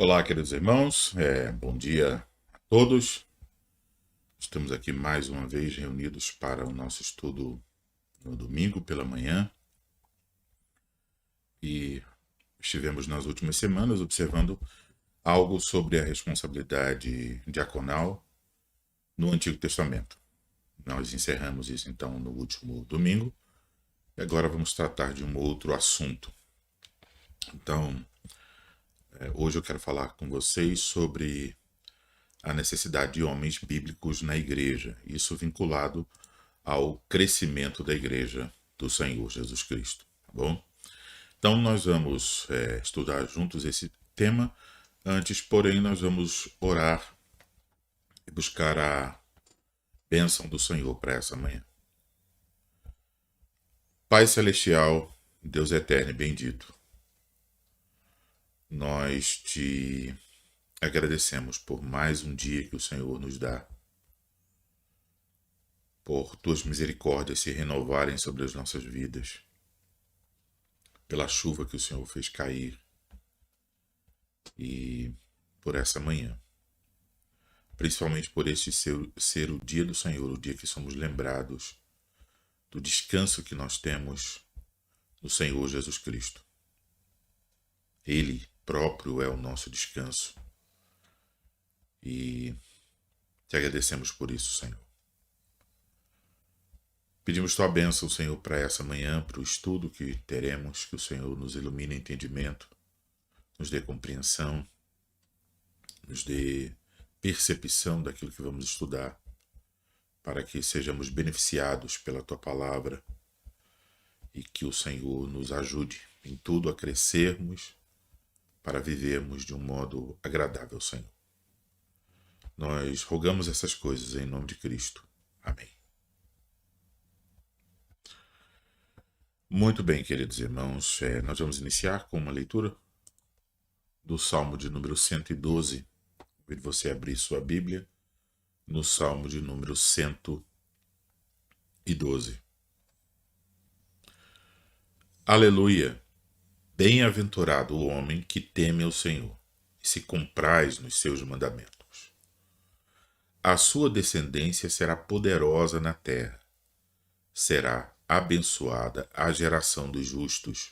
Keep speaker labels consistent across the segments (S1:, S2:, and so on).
S1: Olá, queridos irmãos, bom dia a todos. Estamos aqui mais uma vez reunidos para o nosso estudo no domingo pela manhã e estivemos nas últimas semanas observando algo sobre a responsabilidade diaconal no Antigo Testamento. Nós encerramos isso então no último domingo e agora vamos tratar de um outro assunto. Então, hoje eu quero falar com vocês sobre a necessidade de homens bíblicos na igreja, isso vinculado ao crescimento da igreja do Senhor Jesus Cristo, tá bom? Então nós vamos estudar juntos esse tema. Antes, porém, nós vamos orar e buscar a bênção do Senhor para essa manhã. Pai Celestial, Deus eterno e bendito, nós te agradecemos por mais um dia que o Senhor nos dá, por tuas misericórdias se renovarem sobre as nossas vidas, pela chuva que o Senhor fez cair e por essa manhã. Principalmente por este ser o dia do Senhor, o dia que somos lembrados do descanso que nós temos no Senhor Jesus Cristo. Ele próprio é o nosso descanso. E te agradecemos por isso, Senhor. Pedimos tua bênção, Senhor, para essa manhã, para o estudo que teremos, que o Senhor nos ilumine entendimento, nos dê compreensão, nos dê percepção daquilo que vamos estudar, para que sejamos beneficiados pela tua palavra e que o Senhor nos ajude em tudo a crescermos para vivermos de um modo agradável, Senhor. Nós rogamos essas coisas em nome de Cristo. Amém. Muito bem, queridos irmãos, nós vamos iniciar com uma leitura do Salmo de número 112. Convido você a abrir sua Bíblia no Salmo de número 112. Aleluia! Bem-aventurado o homem que teme ao Senhor e se compraz nos seus mandamentos. A sua descendência será poderosa na terra, será abençoada a geração dos justos.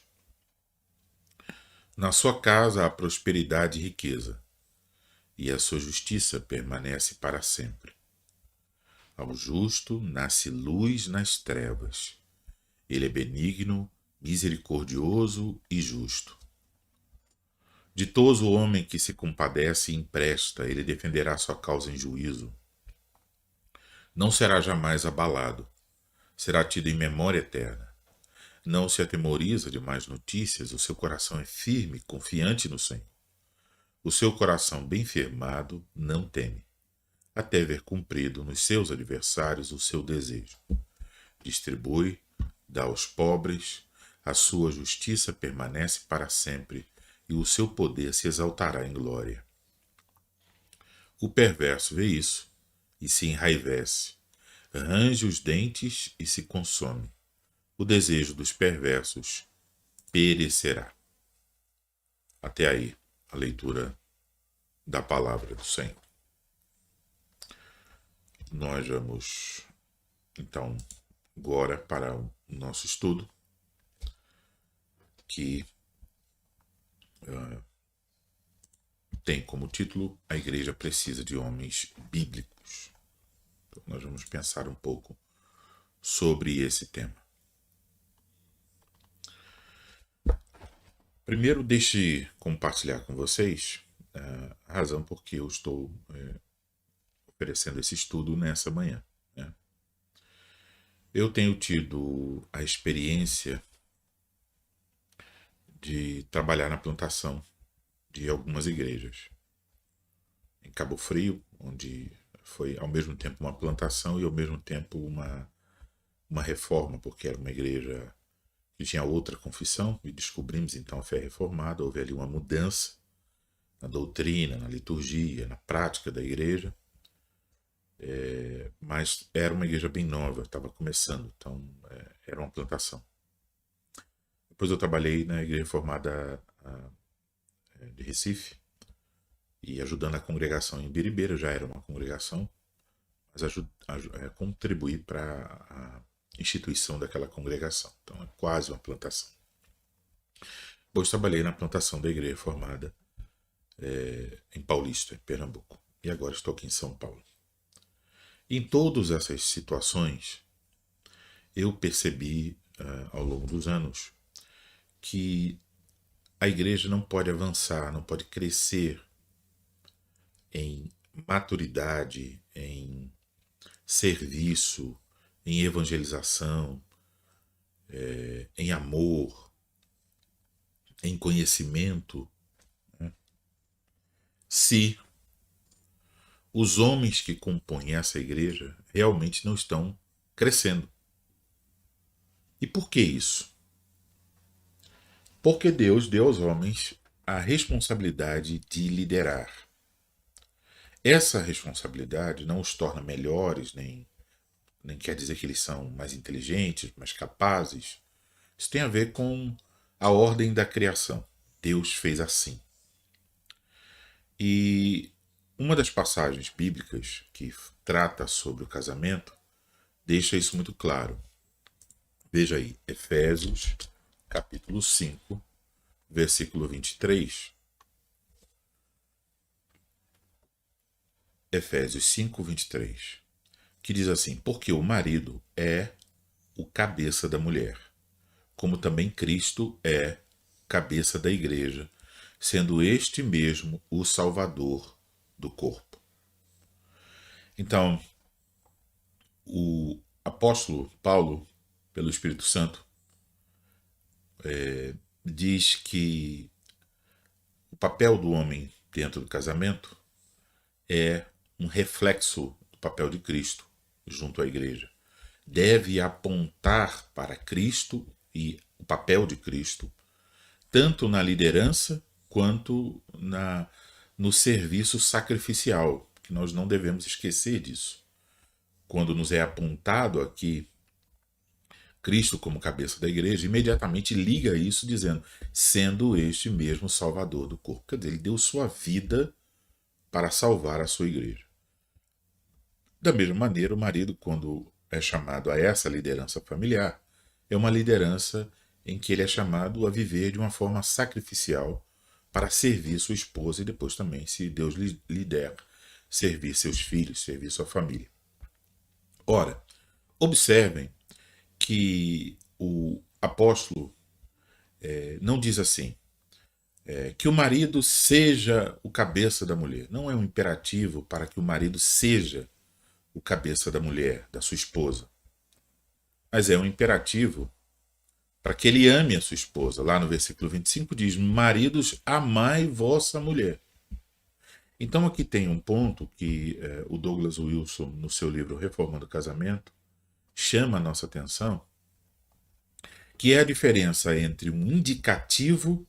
S1: Na sua casa há prosperidade e riqueza, e a sua justiça permanece para sempre. Ao justo nasce luz nas trevas. Ele é benigno, misericordioso e justo. Ditoso o homem que se compadece e empresta, ele defenderá sua causa em juízo. Não será jamais abalado, será tido em memória eterna. Não se atemoriza de más notícias, o seu coração é firme, confiante no Senhor. O seu coração bem firmado não teme, até ver cumprido nos seus adversários o seu desejo. Distribui, dá aos pobres, a sua justiça permanece para sempre, e o seu poder se exaltará em glória. O perverso vê isso e se enraivece, range os dentes e se consome. O desejo dos perversos perecerá. Até aí, a leitura da palavra do Senhor. Nós vamos, então, agora para o nosso estudo, que tem como título A Igreja Precisa de Homens Bíblicos. Então, nós vamos pensar um pouco sobre esse tema. Primeiro, deixe compartilhar com vocês a razão por que eu estou oferecendo esse estudo nessa manhã. Né? Eu tenho tido a experiência de trabalhar na plantação de algumas igrejas. Em Cabo Frio, onde foi ao mesmo tempo uma plantação e ao mesmo tempo uma reforma, porque era uma igreja que tinha outra confissão, e descobrimos então a fé reformada. Houve ali uma mudança na doutrina, na liturgia, na prática da igreja, mas era uma igreja bem nova, estava começando, então era uma plantação. Depois eu trabalhei na igreja reformada de Recife, e ajudando a congregação em Biribeira, já era uma congregação, mas contribuir para a instituição daquela congregação. Então é quase uma plantação. Depois trabalhei na plantação da Igreja Reformada em Paulista, em Pernambuco. E agora estou aqui em São Paulo. Em todas essas situações, eu percebi ao longo dos anos que a igreja não pode avançar, não pode crescer em maturidade, em serviço, em evangelização, em amor, em conhecimento, né, se os homens que compõem essa igreja realmente não estão crescendo. E por que isso? Porque Deus deu aos homens a responsabilidade de liderar. Essa responsabilidade não os torna melhores, nem quer dizer que eles são mais inteligentes, mais capazes. Isso tem a ver com a ordem da criação. Deus fez assim. E uma das passagens bíblicas que trata sobre o casamento deixa isso muito claro. Veja aí, Efésios, capítulo 5, versículo 23. Efésios 5, 23. Que diz assim: porque o marido é o cabeça da mulher, como também Cristo é cabeça da igreja, sendo este mesmo o Salvador do corpo. Então, o apóstolo Paulo, pelo Espírito Santo, diz que o papel do homem dentro do casamento é um reflexo do papel de Cristo junto à igreja. Deve apontar para Cristo e o papel de Cristo, tanto na liderança quanto no serviço sacrificial, que nós não devemos esquecer disso. Quando nos é apontado aqui Cristo como cabeça da igreja, imediatamente liga isso dizendo, sendo este mesmo Salvador do corpo. Quer dizer, ele deu sua vida para salvar a sua igreja. Da mesma maneira, o marido, quando é chamado a essa liderança familiar, é uma liderança em que ele é chamado a viver de uma forma sacrificial para servir sua esposa e depois também, se Deus lhe der, servir seus filhos, servir sua família. Ora, observem que o apóstolo não diz assim, que o marido seja o cabeça da mulher. Não é um imperativo para que o marido seja o cabeça da mulher, da sua esposa. Mas é um imperativo para que ele ame a sua esposa. Lá no versículo 25 diz, maridos, amai vossa mulher. Então aqui tem um ponto que o Douglas Wilson, no seu livro Reformando o Casamento, chama a nossa atenção, que é a diferença entre um indicativo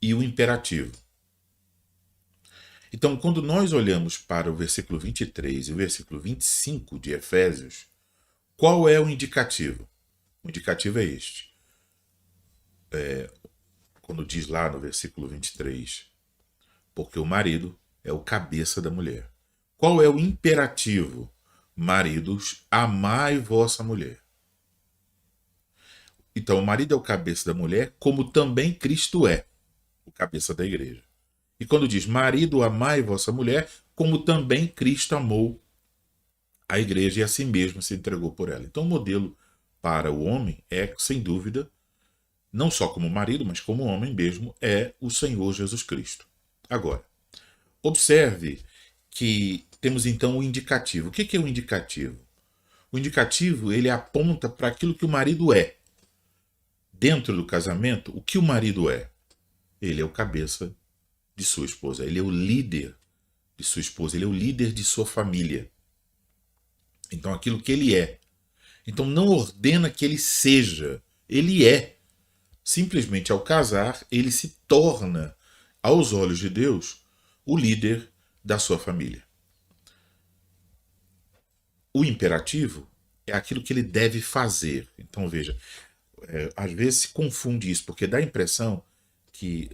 S1: e o imperativo. Então, quando nós olhamos para o versículo 23 e o versículo 25 de Efésios, qual é o indicativo? O indicativo é este. Quando diz lá no versículo 23, porque o marido é o cabeça da mulher. Qual é o imperativo? Maridos, amai vossa mulher. Então, o marido é o cabeça da mulher, como também Cristo é o cabeça da igreja. E quando diz, marido, amai vossa mulher, como também Cristo amou a igreja e assim mesmo se entregou por ela. Então, o modelo para o homem é, sem dúvida, não só como marido, mas como homem mesmo, é o Senhor Jesus Cristo. Agora, observe que temos então o indicativo. O que é o indicativo? O indicativo, ele aponta para aquilo que o marido é. Dentro do casamento, o que o marido é? Ele é o cabeça de sua esposa, ele é o líder de sua esposa, ele é o líder de sua família. Então, aquilo que ele é. Então, não ordena que ele seja, ele é. Simplesmente ao casar, ele se torna, aos olhos de Deus, o líder da sua família. O imperativo é aquilo que ele deve fazer. Então, veja, às vezes se confunde isso, porque dá a impressão que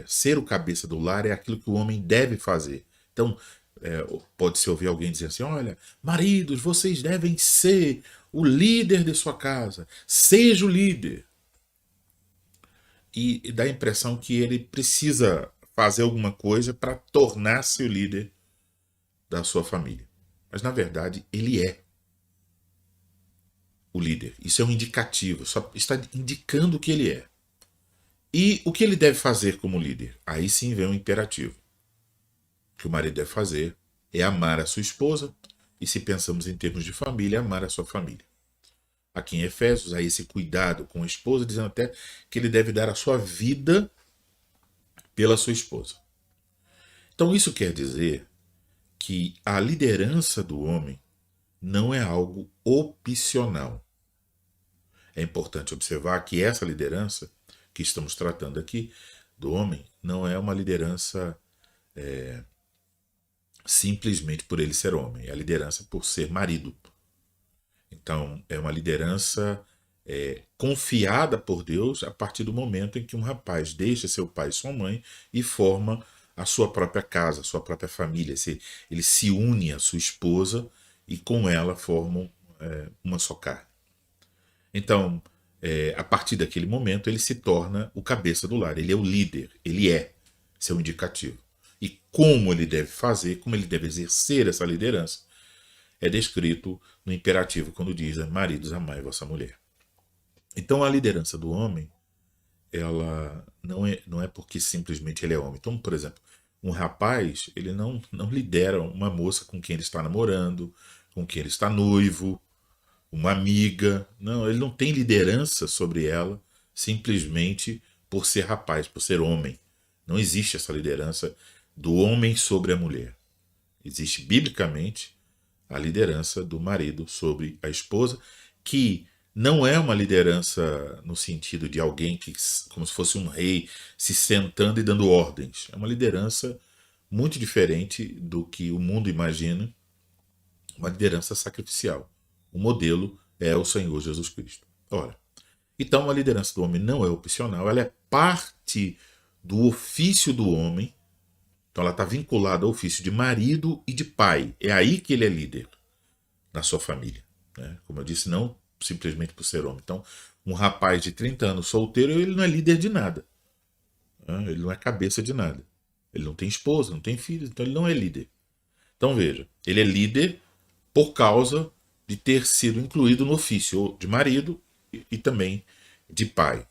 S1: ser o cabeça do lar é aquilo que o homem deve fazer. Então, pode-se ouvir alguém dizer assim: olha, maridos, vocês devem ser o líder de sua casa, seja o líder. E dá a impressão que ele precisa fazer alguma coisa para tornar-se o líder da sua família. Mas, na verdade, ele é o líder. Isso é um indicativo, só está indicando o que ele é. E o que ele deve fazer como líder? Aí sim vem um imperativo. O que o marido deve fazer é amar a sua esposa, e se pensamos em termos de família, amar a sua família. Aqui em Efésios, há esse cuidado com a esposa, dizendo até que ele deve dar a sua vida pela sua esposa. Então isso quer dizer que a liderança do homem não é algo opcional. É importante observar que essa liderança que estamos tratando aqui do homem não é uma liderança simplesmente por ele ser homem, é a liderança por ser marido. Então, é uma liderança confiada por Deus a partir do momento em que um rapaz deixa seu pai e sua mãe e forma a sua própria casa, a sua própria família. Ele se une à sua esposa e com ela formam uma só carne. Então, a partir daquele momento, ele se torna o cabeça do lar, ele é o líder, ele é seu indicativo. E como ele deve fazer, como ele deve exercer essa liderança, é descrito no imperativo quando diz: maridos, amai vossa mulher. Então a liderança do homem, ela não é porque simplesmente ele é homem. Então, por exemplo, um rapaz, ele não lidera uma moça com quem ele está namorando, com quem ele está noivo, uma amiga. Não, ele não tem liderança sobre ela simplesmente por ser rapaz, por ser homem. Não existe essa liderança do homem sobre a mulher. Existe biblicamente a liderança do marido sobre a esposa, que não é uma liderança no sentido de alguém que, como se fosse um rei, se sentando e dando ordens. É uma liderança muito diferente do que o mundo imagina, uma liderança sacrificial. O modelo é o Senhor Jesus Cristo. Ora, então a liderança do homem não é opcional, ela é parte do ofício do homem. Então ela está vinculada ao ofício de marido e de pai. É aí que ele é líder na sua família. Né? Como eu disse, não simplesmente por ser homem. Então, um rapaz de 30 anos solteiro, ele não é líder de nada. Né? Ele não é cabeça de nada. Ele não tem esposa, não tem filhos, então ele não é líder. Então veja, ele é líder por causa de ter sido incluído no ofício de marido e também de pai.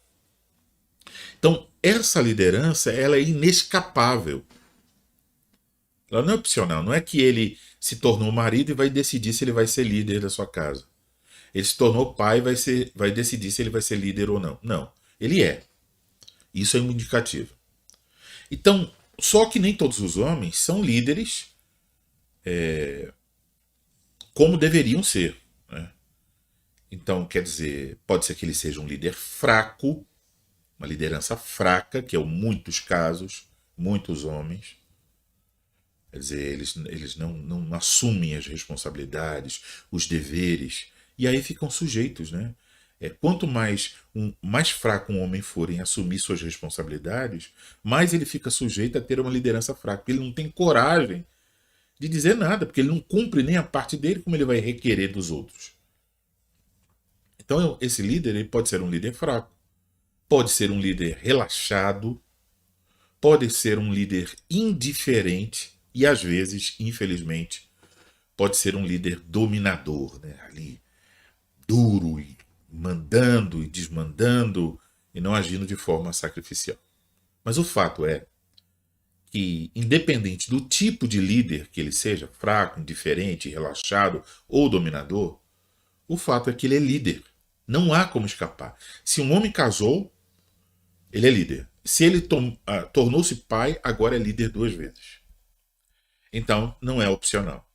S1: Então, essa liderança, ela é inescapável. Ela não é opcional, não é que ele se tornou marido e vai decidir se ele vai ser líder da sua casa. Ele se tornou pai e vai decidir se ele vai ser líder ou não. Não, ele é. Isso é um indicativo. Então, só que nem todos os homens são líderes como deveriam ser. Né? Então, quer dizer, pode ser que ele seja um líder fraco, uma liderança fraca, que é o muitos casos, muitos homens. Quer dizer, eles não assumem as responsabilidades, os deveres, e aí ficam sujeitos, né? Quanto mais fraco um homem for em assumir suas responsabilidades, mais ele fica sujeito a ter uma liderança fraca, porque ele não tem coragem de dizer nada, porque ele não cumpre nem a parte dele, como ele vai requerer dos outros. Então, esse líder ele pode ser um líder fraco, pode ser um líder relaxado, pode ser um líder indiferente, e às vezes, infelizmente, pode ser um líder dominador, né? Ali, duro, e mandando e desmandando, e não agindo de forma sacrificial. Mas o fato é que, independente do tipo de líder que ele seja, fraco, indiferente, relaxado ou dominador, o fato é que ele é líder. Não há como escapar. Se um homem casou, ele é líder. Se ele tornou-se pai, agora é líder 2 vezes. Então, não é opcional.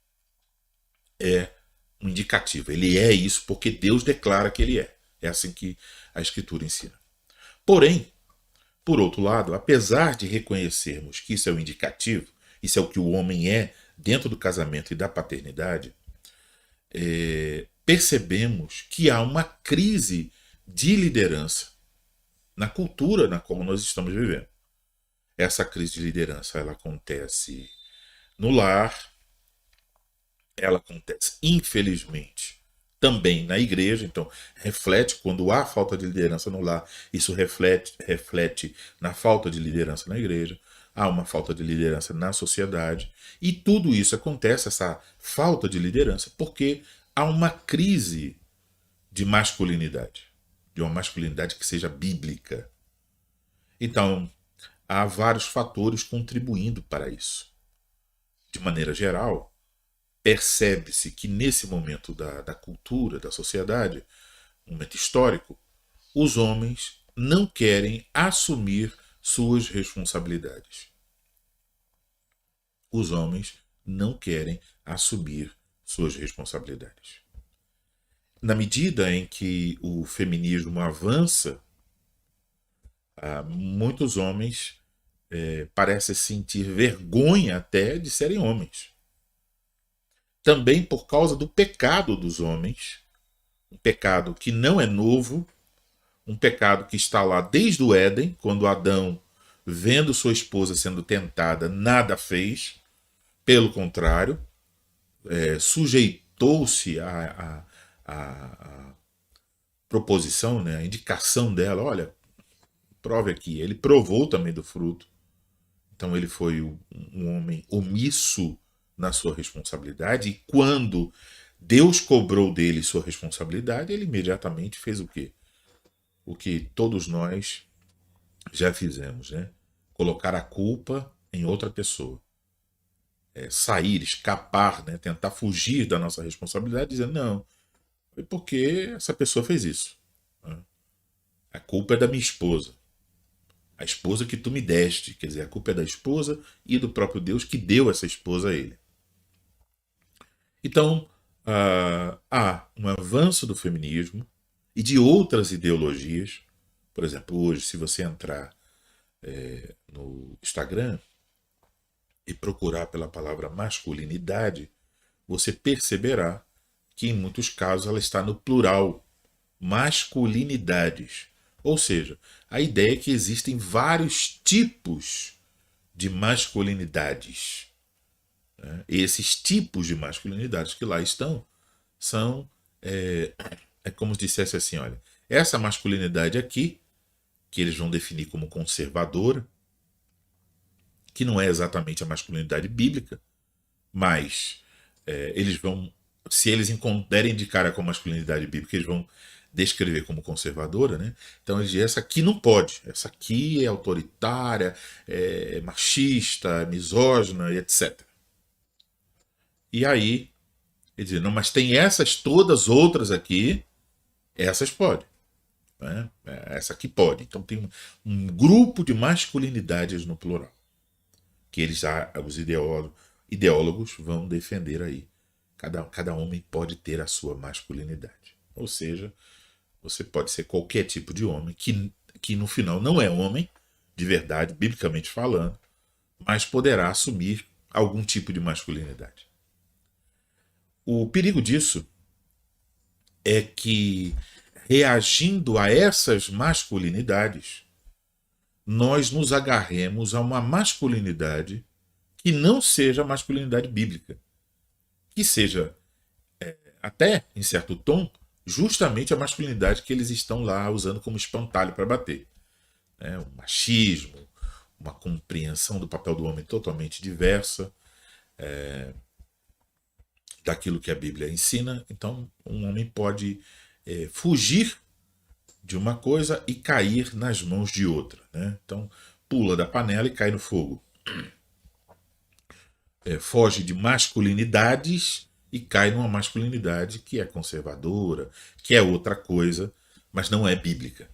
S1: É um indicativo. Ele é isso porque Deus declara que ele é. É assim que a Escritura ensina. Porém, por outro lado, apesar de reconhecermos que isso é um indicativo, isso é o que o homem é dentro do casamento e da paternidade, percebemos que há uma crise de liderança na cultura na qual nós estamos vivendo. Essa crise de liderança ela acontece no lar, ela acontece, infelizmente, também na igreja. Então, reflete quando há falta de liderança no lar, isso reflete na falta de liderança na igreja. Há uma falta de liderança na sociedade. E tudo isso acontece, essa falta de liderança, porque há uma crise de masculinidade, de uma masculinidade que seja bíblica. Então, há vários fatores contribuindo para isso. De maneira geral, percebe-se que nesse momento da cultura, da sociedade, momento histórico, os homens não querem assumir suas responsabilidades. Os homens não querem assumir suas responsabilidades. Na medida em que o feminismo avança, muitos homens parecem sentir vergonha até de serem homens. Também por causa do pecado dos homens, um pecado que não é novo, um pecado que está lá desde o Éden, quando Adão, vendo sua esposa sendo tentada, nada fez, pelo contrário, sujeitou-se à proposição, né, à indicação dela, olha, prove aqui. Ele provou também do fruto. Então ele foi um homem omisso na sua responsabilidade, e quando Deus cobrou dele sua responsabilidade, ele imediatamente fez o quê? O que todos nós já fizemos, né? Colocar a culpa em outra pessoa. Sair, escapar, né? Tentar fugir da nossa responsabilidade, dizendo, não, foi porque essa pessoa fez isso. Né? A culpa é da minha esposa. A esposa que tu me deste. Quer dizer, a culpa é da esposa e do próprio Deus que deu essa esposa a ele. Então, há um avanço do feminismo e de outras ideologias. Por exemplo, hoje, se você entrar no Instagram e procurar pela palavra masculinidade, você perceberá que em muitos casos ela está no plural, masculinidades. Ou seja, a ideia é que existem vários tipos de masculinidades. Né? E esses tipos de masculinidades que lá estão são, como se dissesse assim, olha, essa masculinidade aqui, que eles vão definir como conservadora, que não é exatamente a masculinidade bíblica, mas eles vão, se eles derem de cara com a masculinidade bíblica, eles vão descrever como conservadora, né? Então eles dizem, essa aqui não pode, essa aqui é autoritária, é machista, é misógina, etc. E aí, eles dizem, não, mas tem essas todas outras aqui, essas podem. Né? Essa aqui pode. Então tem um grupo de masculinidades no plural, que eles, os ideólogos vão defender aí. Cada homem pode ter a sua masculinidade. Ou seja, você pode ser qualquer tipo de homem, que no final não é homem, de verdade, biblicamente falando, mas poderá assumir algum tipo de masculinidade. O perigo disso é que, reagindo a essas masculinidades, nós nos agarremos a uma masculinidade que não seja a masculinidade bíblica, que seja, até em certo tom, justamente a masculinidade que eles estão lá usando como espantalho para bater. O machismo, uma compreensão do papel do homem totalmente diversa daquilo que a Bíblia ensina. Então, um homem pode fugir de uma coisa e cair nas mãos de outra. Né? Então, pula da panela e cai no fogo. Foge de masculinidades e cai numa masculinidade que é conservadora, que é outra coisa, mas não é bíblica.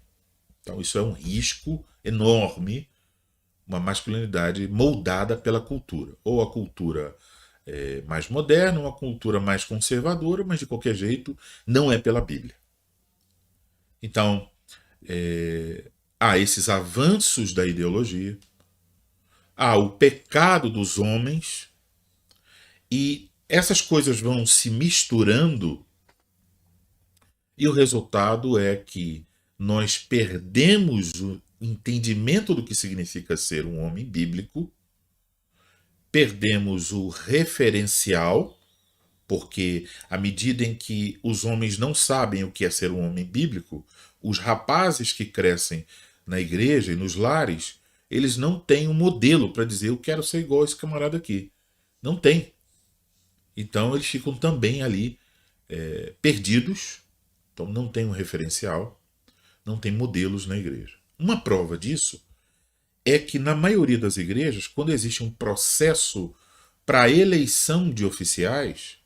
S1: Então isso é um risco enorme, uma masculinidade moldada pela cultura. Ou a cultura mais moderna, ou a cultura mais conservadora, mas de qualquer jeito não é pela Bíblia. Então, há esses avanços da ideologia, há o pecado dos homens, e essas coisas vão se misturando, e o resultado é que nós perdemos o entendimento do que significa ser um homem bíblico, perdemos o referencial, porque à medida em que os homens não sabem o que é ser um homem bíblico, os rapazes que crescem na igreja e nos lares, eles não têm um modelo para dizer eu quero ser igual a esse camarada aqui. Não tem. Então eles ficam também ali perdidos, então não tem um referencial, não tem modelos na igreja. Uma prova disso é que na maioria das igrejas, quando existe um processo para eleição de oficiais,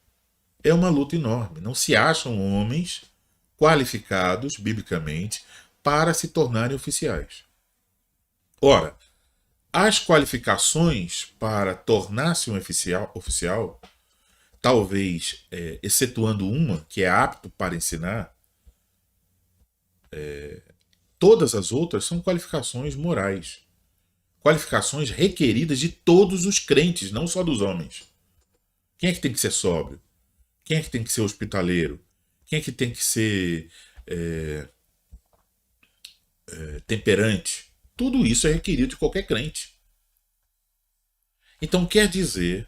S1: é uma luta enorme. Não se acham homens qualificados, biblicamente, para se tornarem oficiais. Ora, as qualificações para tornar-se um oficial, talvez excetuando uma, que é apto para ensinar, todas as outras são qualificações morais. Qualificações requeridas de todos os crentes, não só dos homens. Quem é que tem que ser sóbrio? Quem é que tem que ser hospitaleiro? Quem é que tem que ser temperante? Tudo isso é requerido de qualquer crente. Então quer dizer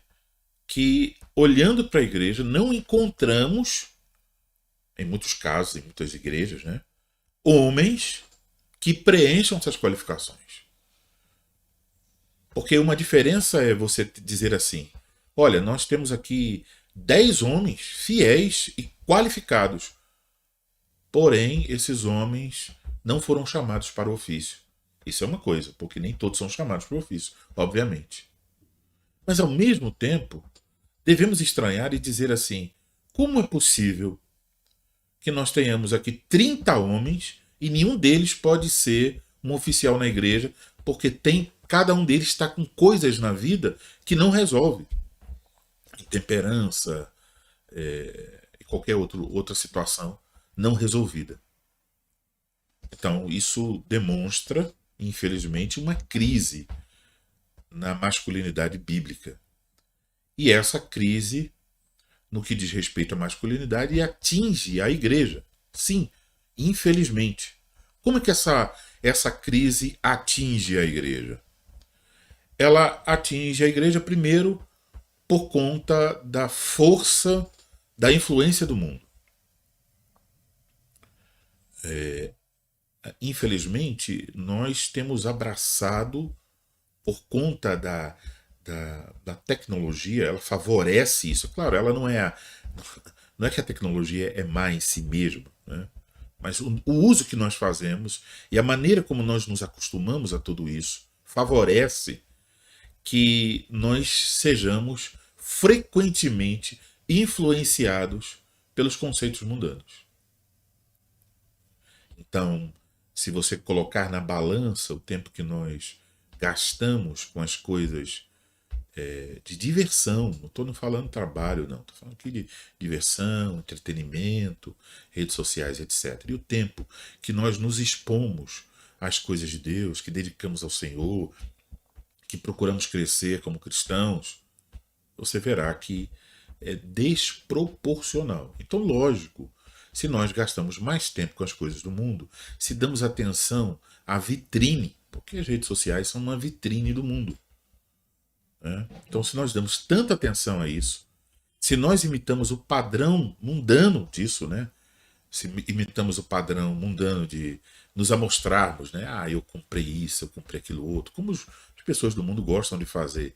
S1: que, olhando para a igreja, não encontramos, em muitos casos, em muitas igrejas, né, homens que preencham essas qualificações. Porque uma diferença é você dizer assim: olha, nós temos aqui 10 homens fiéis e qualificados. Porém, esses homens não foram chamados para o ofício. Isso é uma coisa, porque nem todos são chamados para o ofício, obviamente. Mas, ao mesmo tempo, devemos estranhar e dizer assim: como é possível que nós tenhamos aqui 30 homens e nenhum deles pode ser um oficial na igreja, porque cada um deles está com coisas na vida que não resolve. Intemperança, e qualquer outra situação não resolvida. Então, isso demonstra, infelizmente, uma crise na masculinidade bíblica. E essa crise, no que diz respeito à masculinidade, atinge a igreja. Sim, infelizmente. Como é que essa crise atinge a igreja? Ela atinge a igreja, primeiro, por conta da força da influência do mundo. Infelizmente, nós temos abraçado, por conta da tecnologia, ela favorece isso. Claro, ela não é que a tecnologia é má em si mesma, né? Mas o uso que nós fazemos e a maneira como nós nos acostumamos a tudo isso favorece que nós sejamos frequentemente influenciados pelos conceitos mundanos. Então, se você colocar na balança o tempo que nós gastamos com as coisas de diversão, não estou falando trabalho, não, estou falando aqui de diversão, entretenimento, redes sociais, etc. E o tempo que nós nos expomos às coisas de Deus, que dedicamos ao Senhor, que procuramos crescer como cristãos, você verá que é desproporcional. Então, lógico, se nós gastamos mais tempo com as coisas do mundo, se damos atenção à vitrine, porque as redes sociais são uma vitrine do mundo, né? Então, se nós damos tanta atenção a isso, se nós imitamos o padrão mundano disso, né? Se imitamos o padrão mundano de nos amostrarmos, né? Ah, eu comprei isso, eu comprei aquilo outro, como as pessoas do mundo gostam de fazer.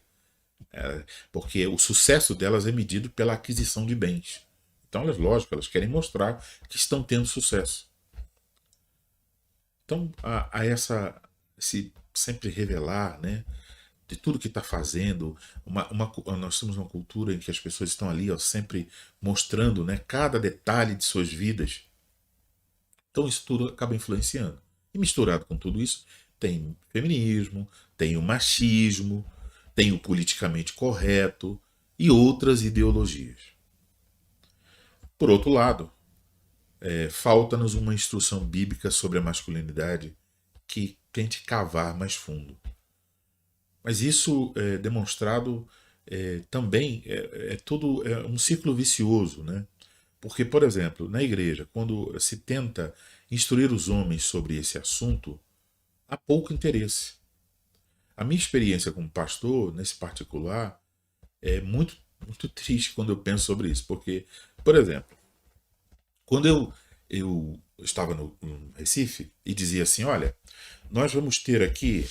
S1: Porque o sucesso delas é medido pela aquisição de bens. Então, elas, lógico, elas querem mostrar que estão tendo sucesso. Então, esse sempre revelar, né, de tudo que está fazendo, nós temos uma cultura em que as pessoas estão ali, ó, sempre mostrando, né, cada detalhe de suas vidas. Então, isso tudo acaba influenciando. E misturado com tudo isso, tem o feminismo, tem o machismo, tem o politicamente correto e outras ideologias. Por outro lado, falta-nos uma instrução bíblica sobre a masculinidade que tente cavar mais fundo. Mas isso é demonstrado também, tudo um ciclo vicioso, né? Porque, por exemplo, na igreja, quando se tenta instruir os homens sobre esse assunto, há pouco interesse. A minha experiência como pastor, nesse particular, é muito triste quando eu penso sobre isso. Porque, por exemplo, quando eu estava no Recife e dizia assim, olha, nós vamos ter aqui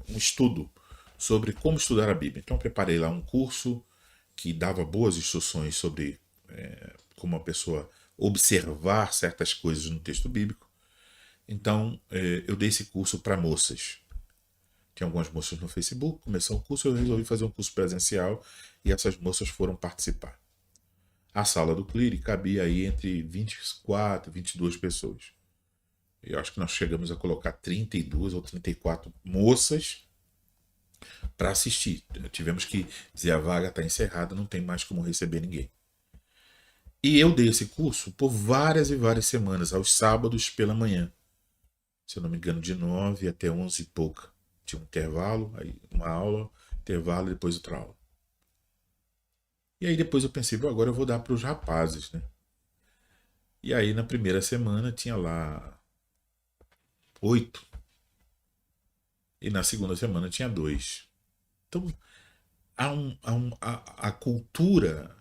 S1: um estudo sobre como estudar a Bíblia. Então eu preparei lá um curso que dava boas instruções sobre como a pessoa observar certas coisas no texto bíblico. Então eu dei esse curso para moças. Tinha algumas moças no Facebook, começou o curso, eu resolvi fazer um curso presencial e essas moças foram participar. A sala do Cleary cabia aí entre 24 e 22 pessoas. Eu acho que nós chegamos a colocar 32 ou 34 moças para assistir. Tivemos que dizer a vaga está encerrada, não tem mais como receber ninguém. E eu dei esse curso por várias e várias semanas, aos sábados pela manhã. Se eu não me engano, de 9 até 11 e pouca. Tinha um intervalo, aí uma aula, intervalo e depois outra aula. E aí depois eu pensei, agora eu vou dar para os rapazes, né? E aí na primeira semana tinha lá 8. E na segunda semana tinha 2. Então a cultura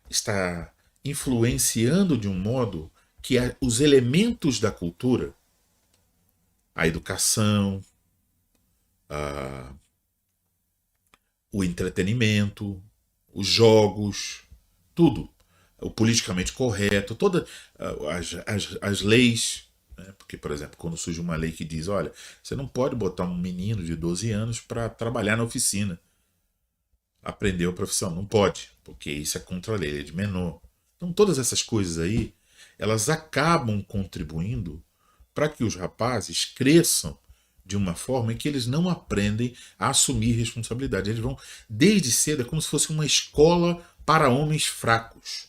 S1: está influenciando de um modo que os elementos da cultura, a educação, o entretenimento, os jogos, tudo, o politicamente correto, todas as leis, né? Porque, por exemplo, quando surge uma lei que diz, olha, você não pode botar um menino de 12 anos para trabalhar na oficina, aprender a profissão, não pode, porque isso é contra a lei, ele é de menor. Então todas essas coisas aí, elas acabam contribuindo para que os rapazes cresçam de uma forma em que eles não aprendem a assumir responsabilidade. Eles vão, desde cedo, é como se fosse uma escola para homens fracos.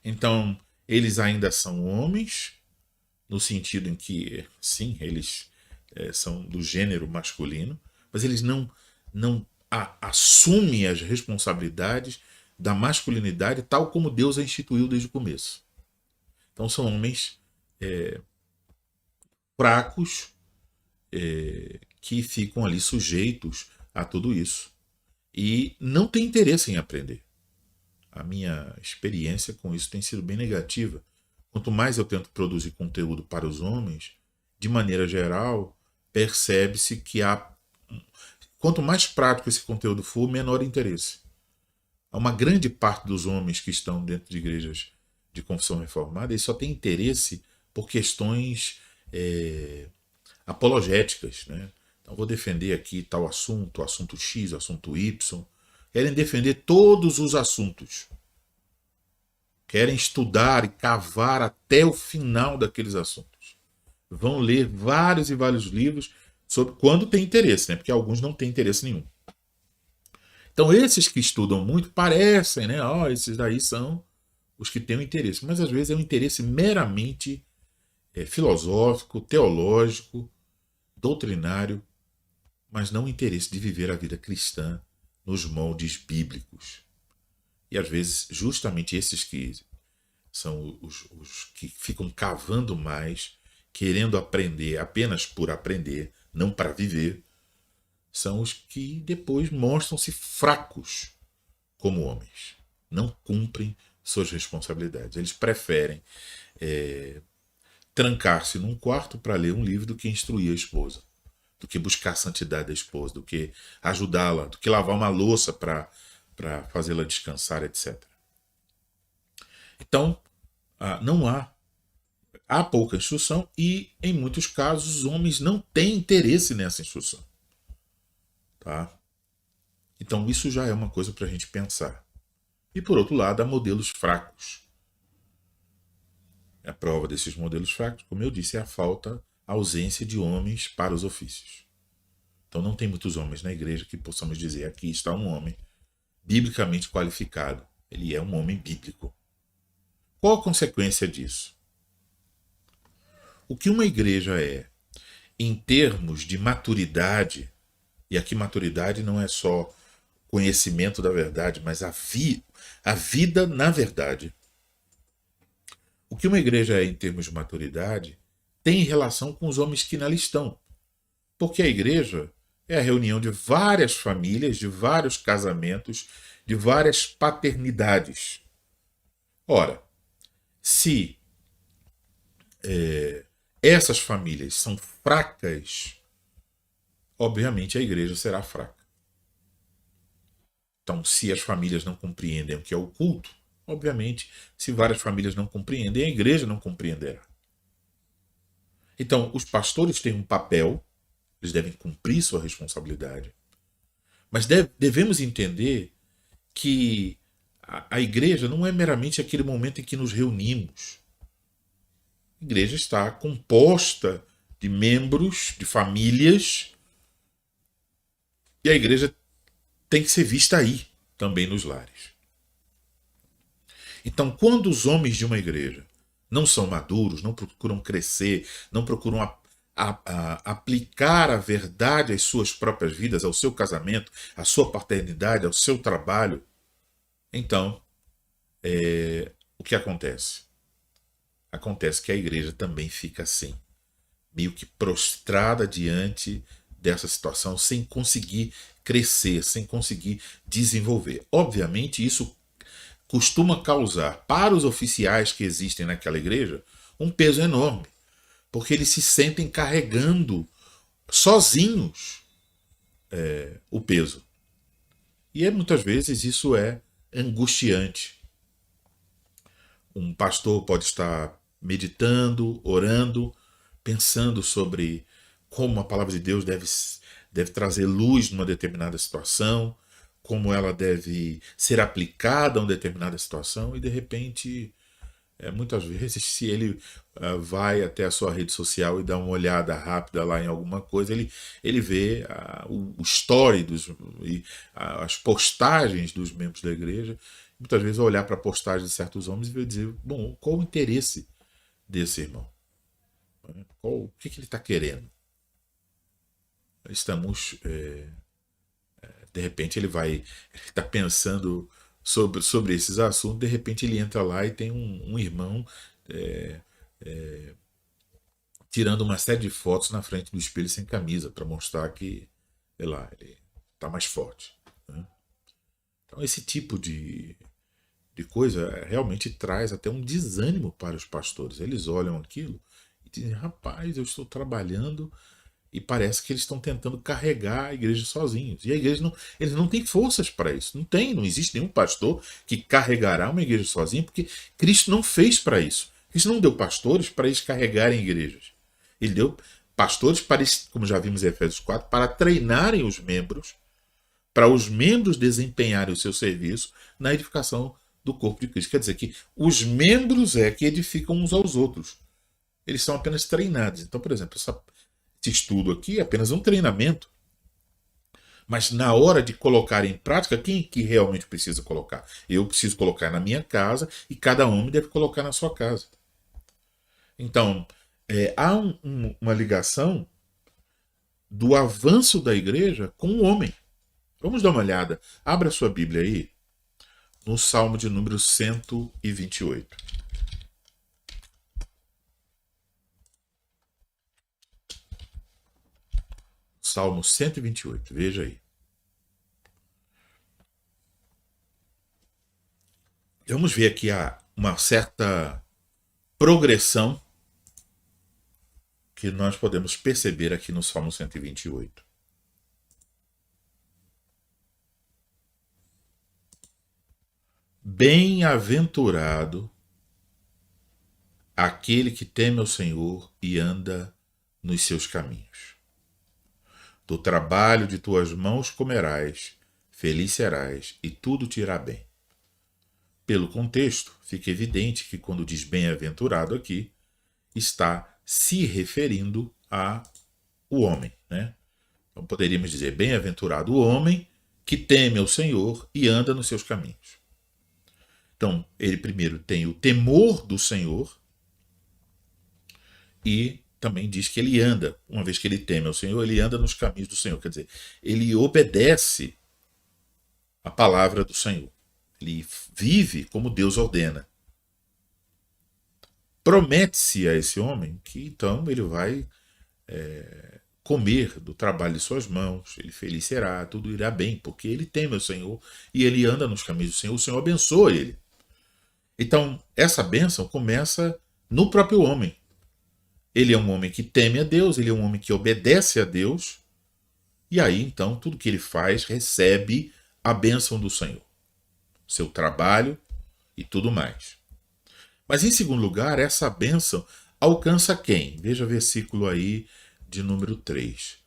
S1: Então, eles ainda são homens, no sentido em que, sim, eles são do gênero masculino, mas eles não assumem as responsabilidades da masculinidade tal como Deus a instituiu desde o começo. Então, são homens fracos, que ficam ali sujeitos a tudo isso e não têm interesse em aprender. A minha experiência com isso tem sido bem negativa. Quanto mais eu tento produzir conteúdo para os homens, de maneira geral, percebe-se que quanto mais prático esse conteúdo for, menor interesse. Há uma grande parte dos homens que estão dentro de igrejas de confissão reformada, eles só têm interesse por questões apologéticas, né? Então vou defender aqui tal assunto, assunto X, assunto Y. Querem defender todos os assuntos. Querem estudar e cavar até o final daqueles assuntos. Vão ler vários e vários livros sobre quando tem interesse, né? Porque alguns não têm interesse nenhum. Então esses que estudam muito parecem, né? Esses daí são os que têm o interesse. Mas às vezes é um interesse meramente filosófico, teológico, doutrinário, mas não o interesse de viver a vida cristã nos moldes bíblicos. E às vezes, justamente esses que são os que ficam cavando mais, querendo aprender apenas por aprender, não para viver, são os que depois mostram-se fracos como homens. Não cumprem suas responsabilidades. Eles preferem trancar-se num quarto para ler um livro do que instruir a esposa, do que buscar a santidade da esposa, do que ajudá-la, do que lavar uma louça para fazê-la descansar, etc. Então, não há pouca instrução e, em muitos casos, os homens não têm interesse nessa instrução. Tá? Então, isso já é uma coisa para a gente pensar. E, por outro lado, há modelos fracos. A prova desses modelos fracos, como eu disse, é a ausência de homens para os ofícios. Então não tem muitos homens na igreja que possamos dizer, aqui está um homem biblicamente qualificado. Ele é um homem bíblico. Qual a consequência disso? O que uma igreja é, em termos de maturidade, e aqui maturidade não é só conhecimento da verdade, mas a vida na verdade. O que uma igreja é em termos de maturidade tem relação com os homens que nela estão. Porque a igreja é a reunião de várias famílias, de vários casamentos, de várias paternidades. Ora, se essas famílias são fracas, obviamente a igreja será fraca. Então, se as famílias não compreendem o que é o culto, obviamente, se várias famílias não compreendem, a igreja não compreenderá. Então, os pastores têm um papel, eles devem cumprir sua responsabilidade, mas devemos entender que a igreja não é meramente aquele momento em que nos reunimos. A igreja está composta de membros, de famílias, e a igreja tem que ser vista aí, também nos lares. Então, quando os homens de uma igreja não são maduros, não procuram crescer, não procuram aplicar a verdade às suas próprias vidas, ao seu casamento, à sua paternidade, ao seu trabalho, então, o que acontece? Acontece que a igreja também fica assim, meio que prostrada diante dessa situação, sem conseguir crescer, sem conseguir desenvolver. Obviamente, isso costuma causar para os oficiais que existem naquela igreja um peso enorme, porque eles se sentem carregando sozinhos o peso. E muitas vezes isso é angustiante. Um pastor pode estar meditando, orando, pensando sobre como a palavra de Deus deve trazer luz numa determinada situação, como ela deve ser aplicada a uma determinada situação, e de repente, muitas vezes, se ele vai até a sua rede social e dá uma olhada rápida lá em alguma coisa, ele vê o story e as postagens dos membros da igreja. Muitas vezes vai olhar para a postagem de certos homens e vai dizer, bom, qual o interesse desse irmão? O que ele está querendo? Estamos de repente ele está pensando sobre esses assuntos, de repente ele entra lá e tem um irmão tirando uma série de fotos na frente do espelho sem camisa, para mostrar que, sei lá, ele está mais forte. Né? Então esse tipo de coisa realmente traz até um desânimo para os pastores. Eles olham aquilo e dizem, rapaz, eu estou trabalhando e parece que eles estão tentando carregar a igreja sozinhos. E a igreja eles não têm forças para isso. Não existe nenhum pastor que carregará uma igreja sozinho, porque Cristo não fez para isso. Cristo não deu pastores para eles carregarem igrejas. Ele deu pastores para, como já vimos em Efésios 4, para treinarem os membros, para os membros desempenharem o seu serviço na edificação do corpo de Cristo. Quer dizer que os membros que edificam uns aos outros. Eles são apenas treinados. Então, por exemplo, esse estudo aqui é apenas um treinamento. Mas na hora de colocar em prática, quem que realmente precisa colocar? Eu preciso colocar na minha casa e cada homem deve colocar na sua casa. Então, há uma ligação do avanço da igreja com o homem. Vamos dar uma olhada. Abra a sua Bíblia aí no Salmo de número 128. Salmo 128, veja aí. Vamos ver aqui uma certa progressão que nós podemos perceber aqui no Salmo 128. Bem-aventurado aquele que teme ao Senhor e anda nos seus caminhos. Do trabalho de tuas mãos comerás, feliz serás, e tudo te irá bem. Pelo contexto, fica evidente que quando diz bem-aventurado aqui, está se referindo ao homem. Né? Então poderíamos dizer, bem-aventurado o homem que teme ao Senhor e anda nos seus caminhos. Então, ele primeiro tem o temor do Senhor e também diz que ele anda, uma vez que ele teme ao Senhor, ele anda nos caminhos do Senhor. Quer dizer, ele obedece a palavra do Senhor. Ele vive como Deus ordena. promete-se a esse homem que então ele vai comer do trabalho de suas mãos, ele feliz será, tudo irá bem, porque ele teme o Senhor e ele anda nos caminhos do Senhor, o Senhor abençoa ele. Então, essa bênção começa no próprio homem. Ele é um homem que teme a Deus, ele é um homem que obedece a Deus, e aí então tudo que ele faz recebe a bênção do Senhor, seu trabalho e tudo mais. Mas em segundo lugar, essa bênção alcança quem? Veja o versículo aí de número 3.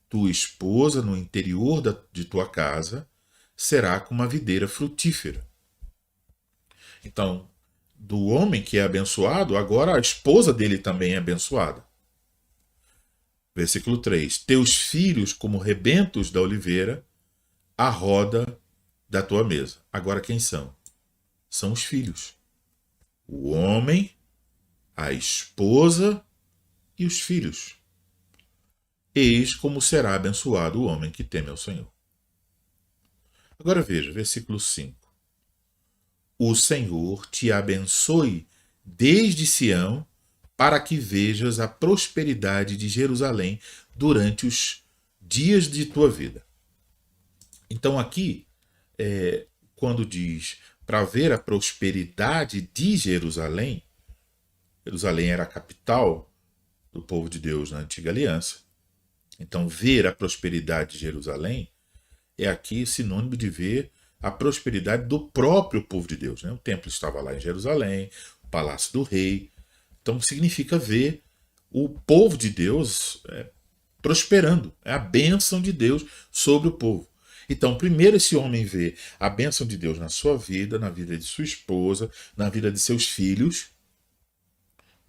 S1: Tua esposa no interior de tua casa será como uma videira frutífera. Então, do homem que é abençoado, agora a esposa dele também é abençoada. Versículo 3. Teus filhos como rebentos da oliveira, à roda da tua mesa. Agora quem são? São os filhos. O homem, a esposa e os filhos. Eis como será abençoado o homem que teme ao Senhor. Agora veja, versículo 5. O Senhor te abençoe desde Sião, para que vejas a prosperidade de Jerusalém durante os dias de tua vida. Então aqui, quando diz para ver a prosperidade de Jerusalém, Jerusalém era a capital do povo de Deus na antiga aliança. Então ver a prosperidade de Jerusalém é aqui sinônimo de ver a prosperidade do próprio povo de Deus. Né? O templo estava lá em Jerusalém, o palácio do rei. Então significa ver o povo de Deus prosperando. É a bênção de Deus sobre o povo. Então, primeiro esse homem vê a bênção de Deus na sua vida, na vida de sua esposa, na vida de seus filhos,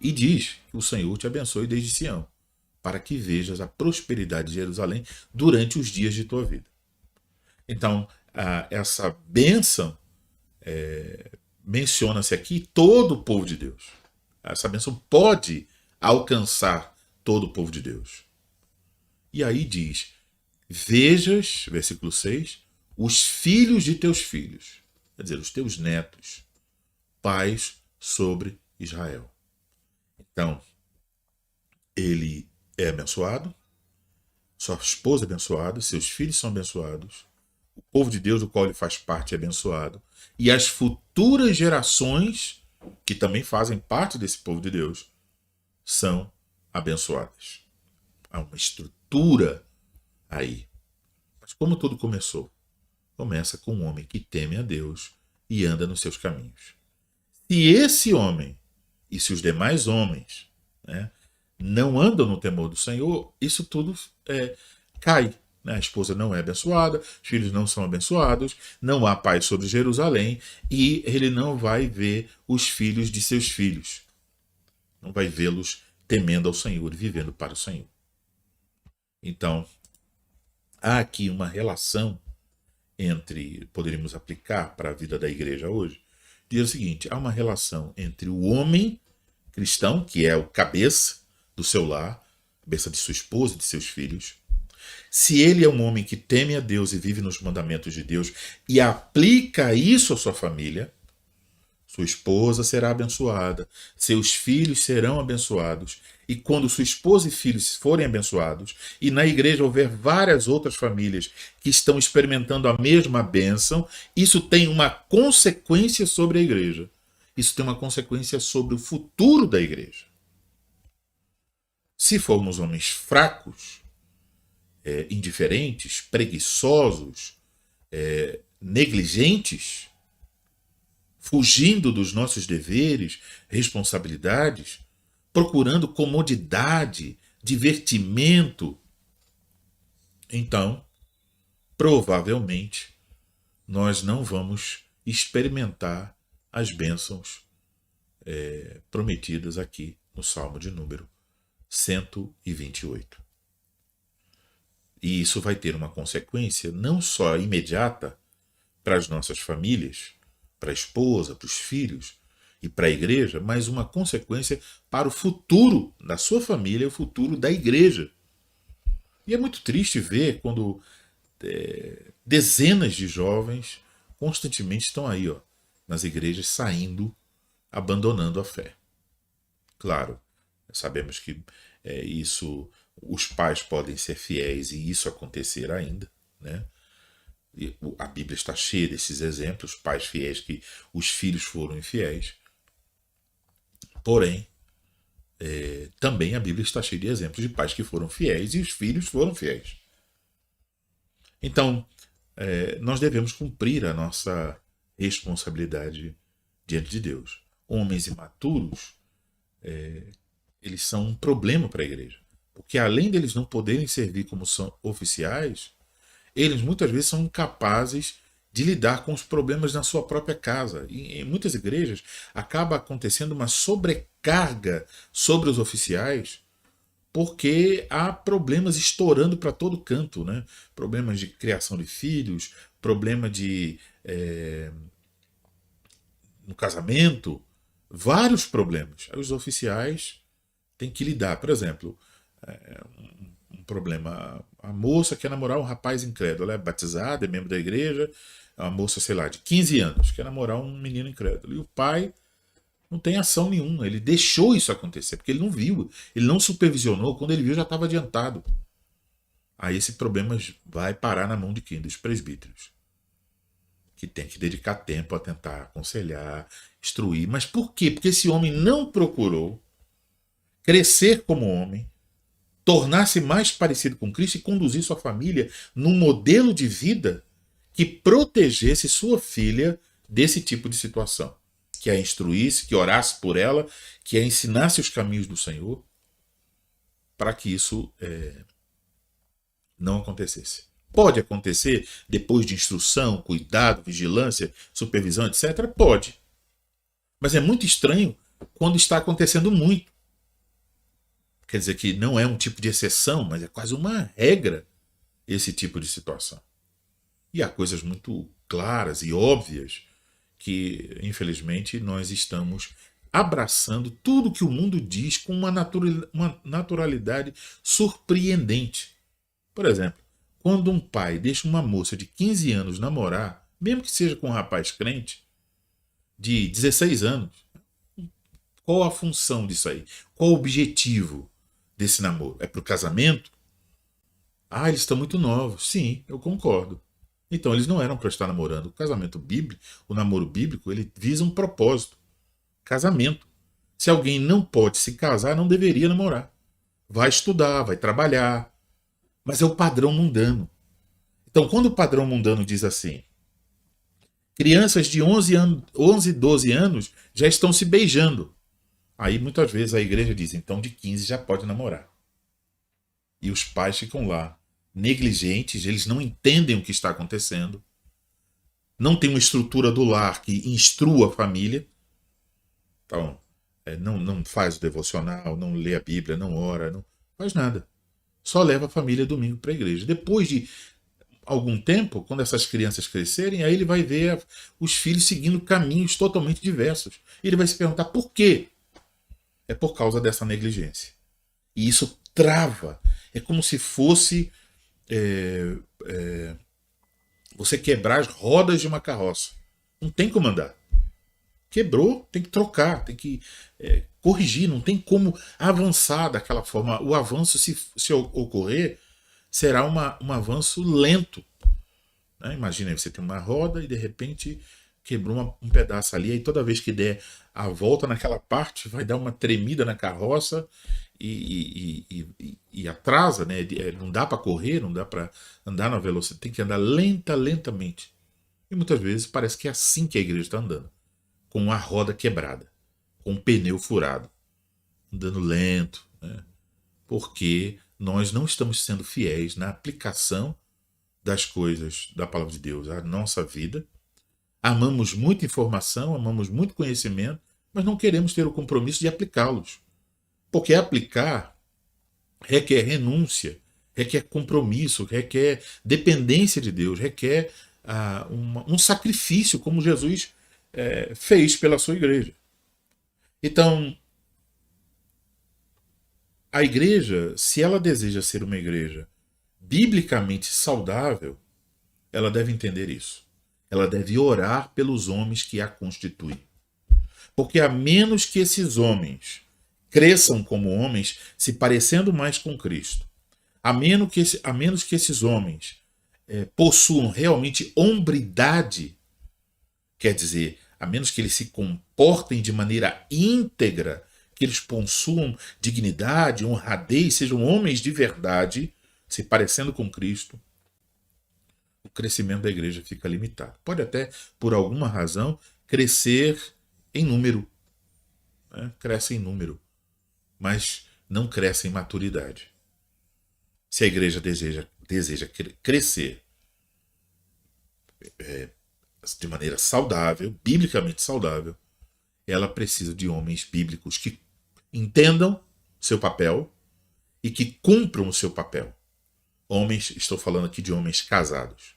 S1: e diz que o Senhor te abençoe desde Sião, para que vejas a prosperidade de Jerusalém durante os dias de tua vida. Então, essa bênção menciona-se aqui todo o povo de Deus. Essa bênção pode alcançar todo o povo de Deus. E aí diz, vejas, versículo 6, os filhos de teus filhos, quer dizer, os teus netos, pais sobre Israel. Então, ele é abençoado, sua esposa é abençoada, seus filhos são abençoados, o povo de Deus do qual ele faz parte é abençoado, e as futuras gerações, que também fazem parte desse povo de Deus, são abençoadas. Há uma estrutura aí. Mas como tudo começou? Começa com um homem que teme a Deus e anda nos seus caminhos. Se esse homem e se os demais homens, né, não andam no temor do Senhor, isso tudo cai. A esposa não é abençoada, os filhos não são abençoados, não há paz sobre Jerusalém e ele não vai ver os filhos de seus filhos. Não vai vê-los temendo ao Senhor e vivendo para o Senhor. Então, há aqui uma relação entre, poderíamos aplicar para a vida da igreja hoje, diz o seguinte, há uma relação entre o homem cristão, que é o cabeça do seu lar, cabeça de sua esposa, de seus filhos. Se ele é um homem que teme a Deus e vive nos mandamentos de Deus e aplica isso à sua família, sua esposa será abençoada, seus filhos serão abençoados. E quando sua esposa e filhos forem abençoados, e na igreja houver várias outras famílias que estão experimentando a mesma bênção, isso tem uma consequência sobre a igreja. Isso tem uma consequência sobre o futuro da igreja. Se formos homens fracos, indiferentes, preguiçosos, negligentes, fugindo dos nossos deveres, responsabilidades, procurando comodidade, divertimento, então, provavelmente, nós não vamos experimentar as bênçãos prometidas aqui no Salmo de número 128. E isso vai ter uma consequência não só imediata para as nossas famílias, para a esposa, para os filhos e para a igreja, mas uma consequência para o futuro da sua família e o futuro da igreja. E é muito triste ver quando dezenas de jovens constantemente estão aí, nas igrejas, saindo, abandonando a fé. Claro, sabemos que os pais podem ser fiéis e isso acontecer ainda, né? E a Bíblia está cheia desses exemplos, pais fiéis que os filhos foram infiéis. Porém, também a Bíblia está cheia de exemplos de pais que foram fiéis e os filhos foram fiéis. Então, nós devemos cumprir a nossa responsabilidade diante de Deus. Homens imaturos, eles são um problema para a igreja. Porque além deles não poderem servir como são oficiais, eles muitas vezes são incapazes de lidar com os problemas na sua própria casa. E em muitas igrejas acaba acontecendo uma sobrecarga sobre os oficiais porque há problemas estourando para todo canto, né? Problemas de criação de filhos, problema no casamento, vários problemas. Aí os oficiais têm que lidar. Por exemplo, um problema. A moça quer namorar um rapaz incrédulo. Ela é batizada, é membro da igreja. É uma moça, sei lá, de 15 anos, quer namorar um menino incrédulo. E o pai não tem ação nenhuma. Ele deixou isso acontecer, porque ele não viu, ele não supervisionou. Quando ele viu, já estava adiantado. Aí esse problema vai parar na mão de quem? Dos presbíteros. Que tem que dedicar tempo a tentar aconselhar, instruir. Mas por quê? Porque esse homem não procurou crescer como homem, tornar-se mais parecido com Cristo e conduzir sua família num modelo de vida que protegesse sua filha desse tipo de situação. Que a instruísse, que orasse por ela, que a ensinasse os caminhos do Senhor, para que isso não acontecesse. Pode acontecer depois de instrução, cuidado, vigilância, supervisão, etc. Pode. Mas é muito estranho quando está acontecendo muito. Quer dizer que não é um tipo de exceção, mas é quase uma regra esse tipo de situação. E há coisas muito claras e óbvias que, infelizmente, nós estamos abraçando tudo que o mundo diz com uma naturalidade surpreendente. Por exemplo, quando um pai deixa uma moça de 15 anos namorar, mesmo que seja com um rapaz crente, de 16 anos, qual a função disso aí? Qual o objetivo desse namoro? É para o casamento? Ah, eles estão muito novos. Sim, eu concordo. Então, eles não eram para estar namorando. O casamento bíblico, o namoro bíblico, ele visa um propósito. Casamento. Se alguém não pode se casar, não deveria namorar. Vai estudar, vai trabalhar. Mas é o padrão mundano. Então, quando o padrão mundano diz assim, crianças de 11 12 anos já estão se beijando. Aí, muitas vezes, a igreja diz, então, de 15 já pode namorar. E os pais ficam lá, negligentes, eles não entendem o que está acontecendo, não tem uma estrutura do lar que instrua a família, então não faz o devocional, não lê a Bíblia, não ora, não faz nada. Só leva a família domingo para a igreja. Depois de algum tempo, quando essas crianças crescerem, aí ele vai ver os filhos seguindo caminhos totalmente diversos. E ele vai se perguntar por quê? É por causa dessa negligência. E isso trava. É como se fosse você quebrar as rodas de uma carroça. Não tem como andar. Quebrou, tem que trocar, tem que corrigir, não tem como avançar daquela forma. O avanço, se ocorrer, será um avanço lento. Né? Imagina, você tem uma roda e de repente quebrou um pedaço ali, aí toda vez que der a volta naquela parte, vai dar uma tremida na carroça e atrasa, né? Não dá para correr, não dá para andar na velocidade, tem que andar lentamente. E muitas vezes parece que é assim que a igreja está andando, com a roda quebrada, com o pneu furado, andando lento, né? Porque nós não estamos sendo fiéis na aplicação das coisas da palavra de Deus à nossa vida. Amamos muita informação, amamos muito conhecimento, mas não queremos ter o compromisso de aplicá-los. Porque aplicar requer renúncia, requer compromisso, requer dependência de Deus, requer um sacrifício, como Jesus fez pela sua igreja. Então, a igreja, se ela deseja ser uma igreja biblicamente saudável, ela deve entender isso. Ela deve orar pelos homens que a constituem. Porque a menos que esses homens cresçam como homens, se parecendo mais com Cristo. A menos que esses homens possuam realmente hombridade, quer dizer, a menos que eles se comportem de maneira íntegra, que eles possuam dignidade, honradez, sejam homens de verdade, se parecendo com Cristo, o crescimento da igreja fica limitado. Pode até, por alguma razão, crescer em número. Né? Cresce em número, mas não cresce em maturidade. Se a igreja deseja crescer de maneira saudável, biblicamente saudável, ela precisa de homens bíblicos que entendam seu papel e que cumpram o seu papel. Homens, estou falando aqui de homens casados.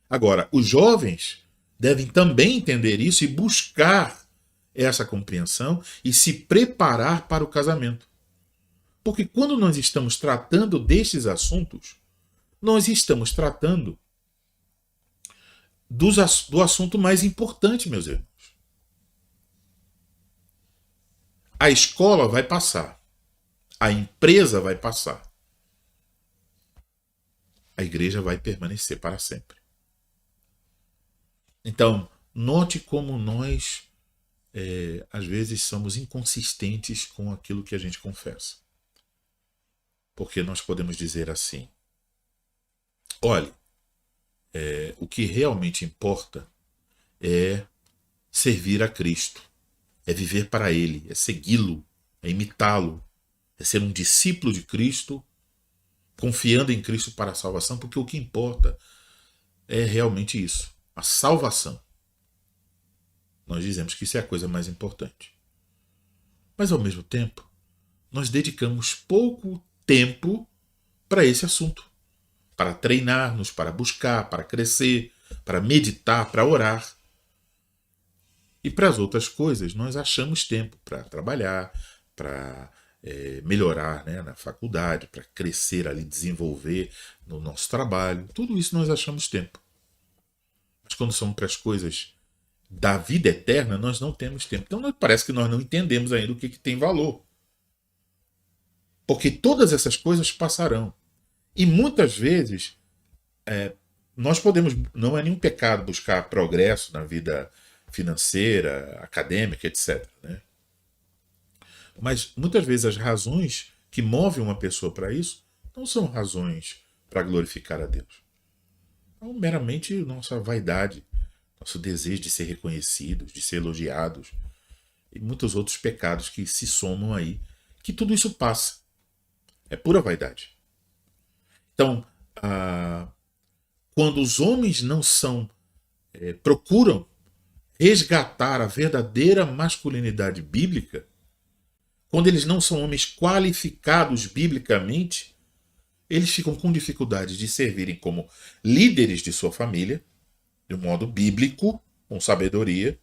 S1: Agora, os jovens devem também entender isso e buscar essa compreensão e se preparar para o casamento. Porque quando nós estamos tratando destes assuntos, nós estamos tratando do assunto mais importante, meus irmãos. A escola vai passar. A empresa vai passar. A igreja vai permanecer para sempre. Então, note como nós, às vezes, somos inconsistentes com aquilo que a gente confessa. Porque nós podemos dizer assim: olhe, o que realmente importa é servir a Cristo, é viver para Ele, é segui-lo, é imitá-lo, é ser um discípulo de Cristo, confiando em Cristo para a salvação, porque o que importa é realmente isso, a salvação. Nós dizemos que isso é a coisa mais importante. Mas, ao mesmo tempo, nós dedicamos pouco tempo para esse assunto, para treinar-nos, para buscar, para crescer, para meditar, para orar. E para as outras coisas, nós achamos tempo para trabalhar, para melhorar, né, na faculdade, para crescer ali, desenvolver no nosso trabalho. Tudo isso nós achamos tempo. Mas quando são para as coisas da vida eterna, nós não temos tempo. Então parece que nós não entendemos ainda o que tem valor. Porque todas essas coisas passarão. E muitas vezes nós podemos, não é nenhum pecado buscar progresso na vida financeira, acadêmica, etc. Né? Mas muitas vezes as razões que movem uma pessoa para isso não são razões para glorificar a Deus. São meramente nossa vaidade, nosso desejo de ser reconhecidos, de ser elogiados e muitos outros pecados que se somam aí, que tudo isso passa. É pura vaidade. Então, quando os homens não procuram resgatar a verdadeira masculinidade bíblica, quando eles não são homens qualificados biblicamente, eles ficam com dificuldade de servirem como líderes de sua família, de um modo bíblico, com sabedoria,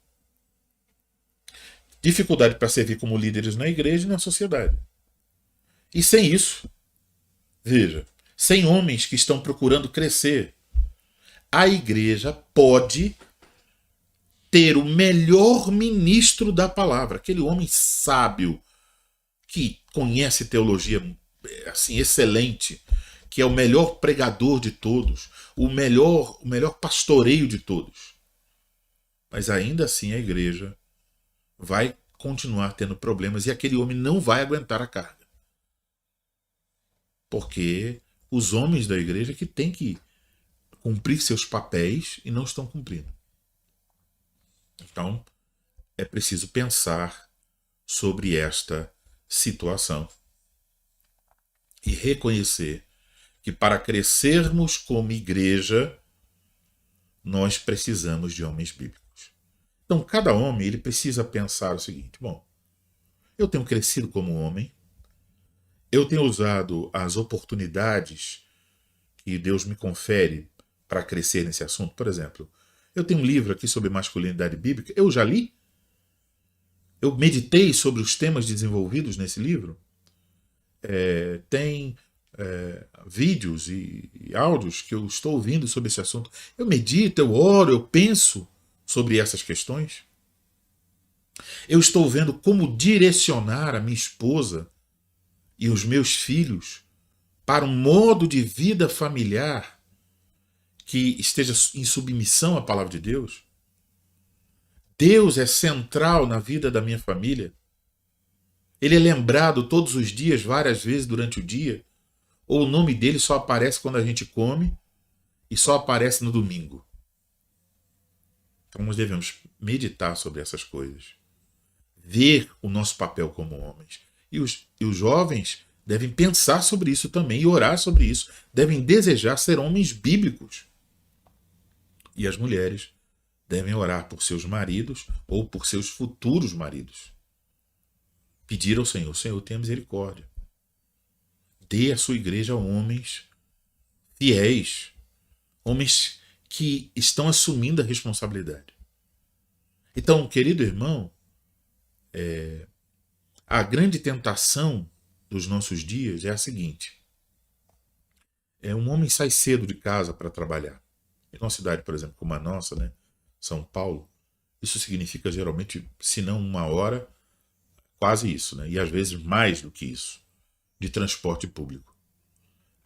S1: dificuldade para servir como líderes na igreja e na sociedade. E sem isso, veja, sem homens que estão procurando crescer, a igreja pode ter o melhor ministro da palavra, aquele homem sábio, que conhece teologia assim excelente, que é o melhor pregador de todos, o melhor pastoreio de todos. Mas ainda assim a igreja vai continuar tendo problemas e aquele homem não vai aguentar a carga. Porque os homens da igreja que têm que cumprir seus papéis e não estão cumprindo. Então, é preciso pensar sobre esta situação e reconhecer que para crescermos como igreja, nós precisamos de homens bíblicos. Então, cada homem ele precisa pensar o seguinte: bom, eu tenho crescido como homem, eu tenho usado as oportunidades que Deus me confere para crescer nesse assunto. Por exemplo, eu tenho um livro aqui sobre masculinidade bíblica, eu já li, eu meditei sobre os temas desenvolvidos nesse livro. Tem vídeos e áudios que eu estou ouvindo sobre esse assunto. Eu medito, eu oro, eu penso sobre essas questões. Eu estou vendo como direcionar a minha esposa e os meus filhos para um modo de vida familiar que esteja em submissão à palavra de Deus? Deus é central na vida da minha família? Ele é lembrado todos os dias, várias vezes durante o dia? Ou o nome dele só aparece quando a gente come e só aparece no domingo? Então nós devemos meditar sobre essas coisas. Ver o nosso papel como homens. E os jovens devem pensar sobre isso também e orar sobre isso. Devem desejar ser homens bíblicos. E as mulheres devem orar por seus maridos ou por seus futuros maridos. Pedir ao Senhor: Senhor, tenha misericórdia. Dê à sua igreja homens fiéis, homens que estão assumindo a responsabilidade. Então, querido irmão, a grande tentação dos nossos dias é a seguinte: um homem sai cedo de casa para trabalhar. Em uma cidade, por exemplo, como a nossa, né, São Paulo, isso significa geralmente, se não 1 hora, quase isso, né, e às vezes mais do que isso, de transporte público.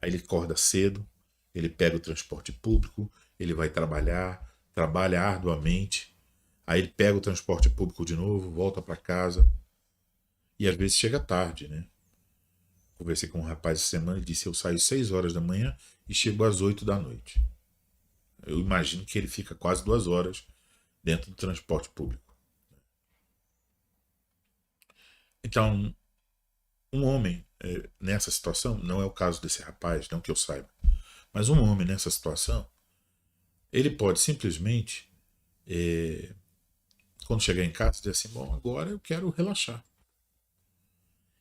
S1: Aí ele acorda cedo, ele pega o transporte público, ele vai trabalhar, trabalha arduamente, aí ele pega o transporte público de novo, volta para casa, e às vezes chega tarde, né? Conversei com um rapaz essa semana, ele disse: eu saio 6 horas da manhã e chego às 8 da noite. Eu imagino que ele fica quase 2 horas dentro do transporte público. Então, um homem nessa situação, não é o caso desse rapaz, não que eu saiba, mas um homem nessa situação, ele pode simplesmente, quando chegar em casa, dizer assim: bom, agora eu quero relaxar.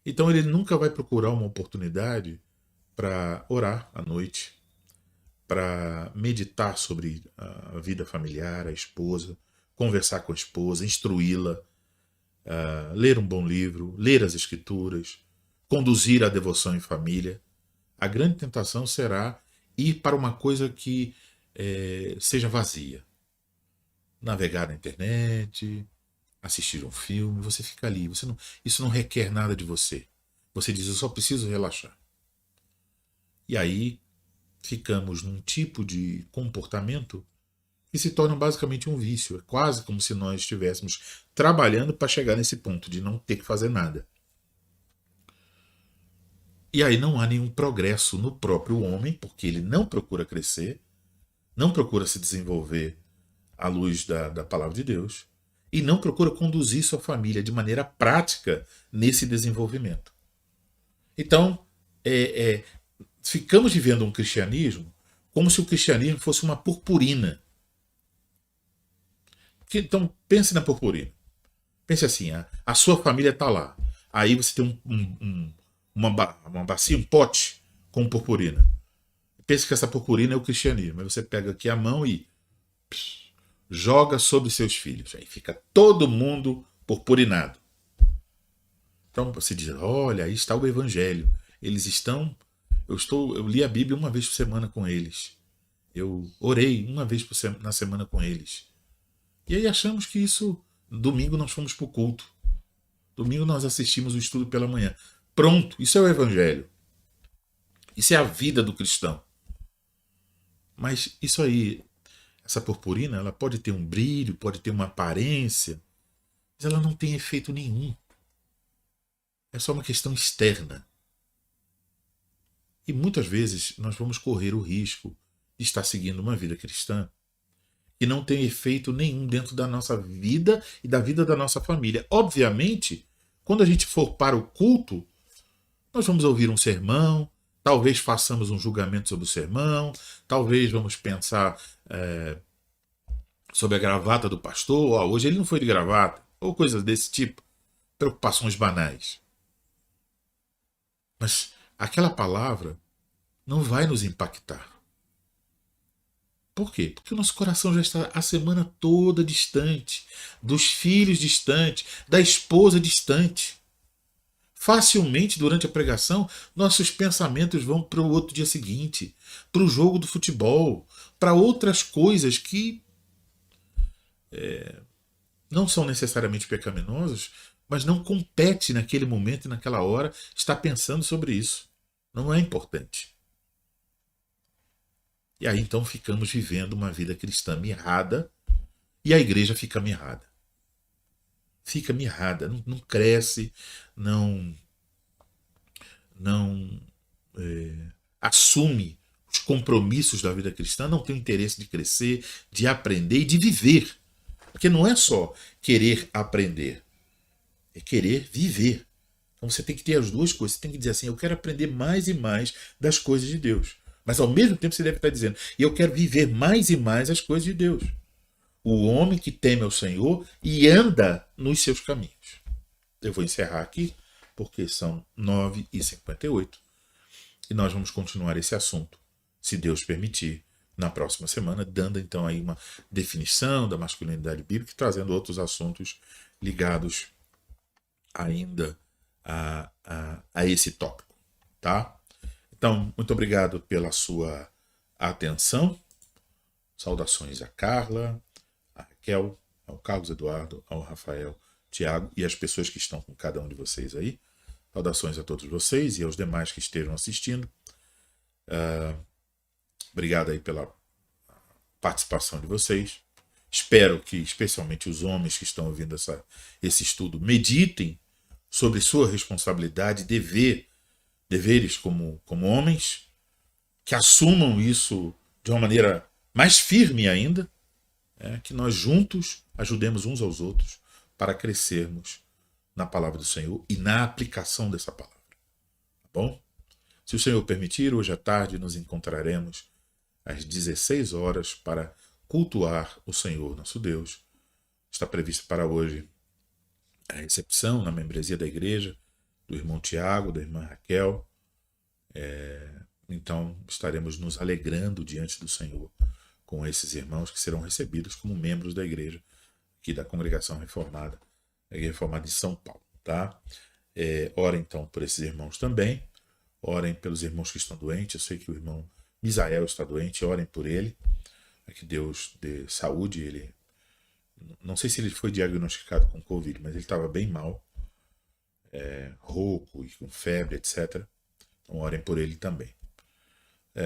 S1: Então ele nunca vai procurar uma oportunidade para orar à noite, para meditar sobre a vida familiar, a esposa, conversar com a esposa, instruí-la, ler um bom livro, ler as escrituras, conduzir a devoção em família. A grande tentação será ir para uma coisa que seja vazia. Navegar na internet, assistir um filme, você fica ali. Isso não requer nada de você. Você diz: eu só preciso relaxar. E aí ficamos num tipo de comportamento que se torna basicamente um vício. É quase como se nós estivéssemos trabalhando para chegar nesse ponto de não ter que fazer nada. E aí não há nenhum progresso no próprio homem, porque ele não procura crescer, não procura se desenvolver à luz da palavra de Deus, e não procura conduzir sua família de maneira prática nesse desenvolvimento. Então, ficamos vivendo um cristianismo como se o cristianismo fosse uma purpurina. Então, pense na purpurina. Pense assim: a sua família está lá. Aí você tem uma bacia, um pote com purpurina. Pense que essa purpurina é o cristianismo. Aí você pega aqui a mão e joga sobre seus filhos. Aí fica todo mundo purpurinado. Então você diz: olha, aí está o evangelho. Eles estão... Eu li a Bíblia uma vez por semana com eles. Eu orei uma vez na semana com eles. E aí achamos que isso... Domingo nós fomos para o culto. Domingo nós assistimos o estudo pela manhã. Pronto, isso é o evangelho. Isso é a vida do cristão. Mas isso aí, essa purpurina, ela pode ter um brilho, pode ter uma aparência, mas ela não tem efeito nenhum. É só uma questão externa. E muitas vezes nós vamos correr o risco de estar seguindo uma vida cristã que não tem efeito nenhum dentro da nossa vida e da vida da nossa família. Obviamente, quando a gente for para o culto, nós vamos ouvir um sermão, talvez façamos um julgamento sobre o sermão, talvez vamos pensar sobre a gravata do pastor: hoje ele não foi de gravata, ou coisas desse tipo, preocupações banais. Mas aquela palavra não vai nos impactar. Por quê? Porque o nosso coração já está a semana toda distante, dos filhos distante, da esposa distante. Facilmente, durante a pregação, nossos pensamentos vão para o outro dia seguinte, para o jogo do futebol, para outras coisas que não são necessariamente pecaminosos, mas não compete naquele momento e naquela hora estar pensando sobre isso. Não é importante. E aí então ficamos vivendo uma vida cristã mirrada e a igreja fica mirrada. Fica mirrada, não cresce, não não assume os compromissos da vida cristã, não tem o interesse de crescer, de aprender e de viver. Porque não é só querer aprender, é querer viver. Então você tem que ter as duas coisas. Você tem que dizer assim, eu quero aprender mais e mais das coisas de Deus. Mas ao mesmo tempo você deve estar dizendo, eu quero viver mais e mais as coisas de Deus. O homem que teme ao Senhor e anda nos seus caminhos. Eu vou encerrar aqui, porque são 9h58. E nós vamos continuar esse assunto, se Deus permitir, na próxima semana, dando então aí uma definição da masculinidade bíblica e trazendo outros assuntos ligados ainda a esse tópico, tá? Então, muito obrigado pela sua atenção. Saudações a Carla, a Raquel, ao Carlos Eduardo, ao Rafael, Tiago e as pessoas que estão com cada um de vocês aí. Saudações a todos vocês e aos demais que estejam assistindo. Obrigado aí pela participação de vocês. Espero que, especialmente os homens que estão ouvindo esse estudo, meditem sobre sua responsabilidade e deveres como homens, que assumam isso de uma maneira mais firme ainda, que nós juntos ajudemos uns aos outros para crescermos na palavra do Senhor e na aplicação dessa palavra. Tá bom? Se o Senhor permitir, hoje à tarde nos encontraremos às 16 horas para cultuar o Senhor nosso Deus. Está previsto para hoje a recepção na membresia da igreja do irmão Tiago, da irmã Raquel. Então estaremos nos alegrando diante do Senhor com esses irmãos que serão recebidos como membros da igreja aqui da Congregação Reformada, a Igreja Reformada de São Paulo. Tá? Orem então por esses irmãos também. Orem pelos irmãos que estão doentes. Eu sei que o irmão Misael está doente. Orem por ele. Que Deus dê saúde. Ele, não sei se ele foi diagnosticado com Covid, mas ele estava bem mal. Rouco e com febre, etc. Então orem por ele também.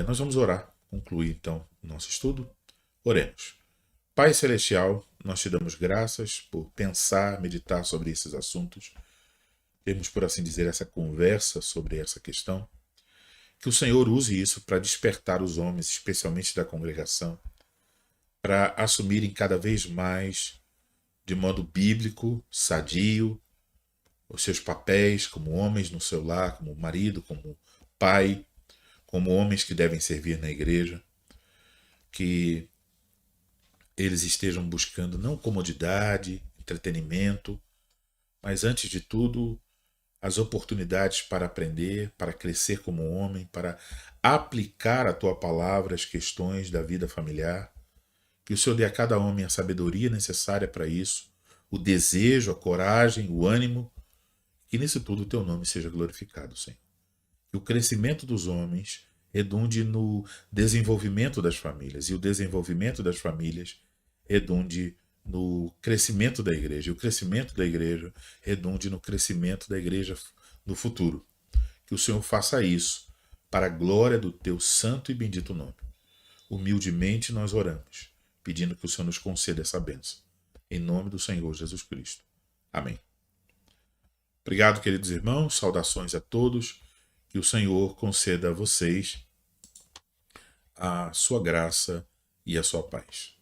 S1: Nós vamos orar. Concluir então o nosso estudo. Oremos. Pai Celestial, nós te damos graças por pensar, meditar sobre esses assuntos. Temos, por assim dizer, essa conversa sobre essa questão. Que o Senhor use isso para despertar os homens, especialmente da congregação, para assumirem cada vez mais, de modo bíblico, sadio, os seus papéis como homens no seu lar, como marido, como pai, como homens que devem servir na igreja. Que eles estejam buscando não comodidade, entretenimento, mas antes de tudo, as oportunidades para aprender, para crescer como homem, para aplicar a tua palavra às questões da vida familiar. Que o Senhor dê a cada homem a sabedoria necessária para isso, o desejo, a coragem, o ânimo. Que nisso tudo o teu nome seja glorificado, Senhor. Que o crescimento dos homens redunde no desenvolvimento das famílias, e o desenvolvimento das famílias redunde no crescimento da igreja, e o crescimento da igreja redunde no crescimento da igreja no futuro. Que o Senhor faça isso para a glória do teu santo e bendito nome. Humildemente nós oramos, pedindo que o Senhor nos conceda essa bênção. Em nome do Senhor Jesus Cristo. Amém. Obrigado, queridos irmãos. Saudações a todos. Que o Senhor conceda a vocês a sua graça e a sua paz.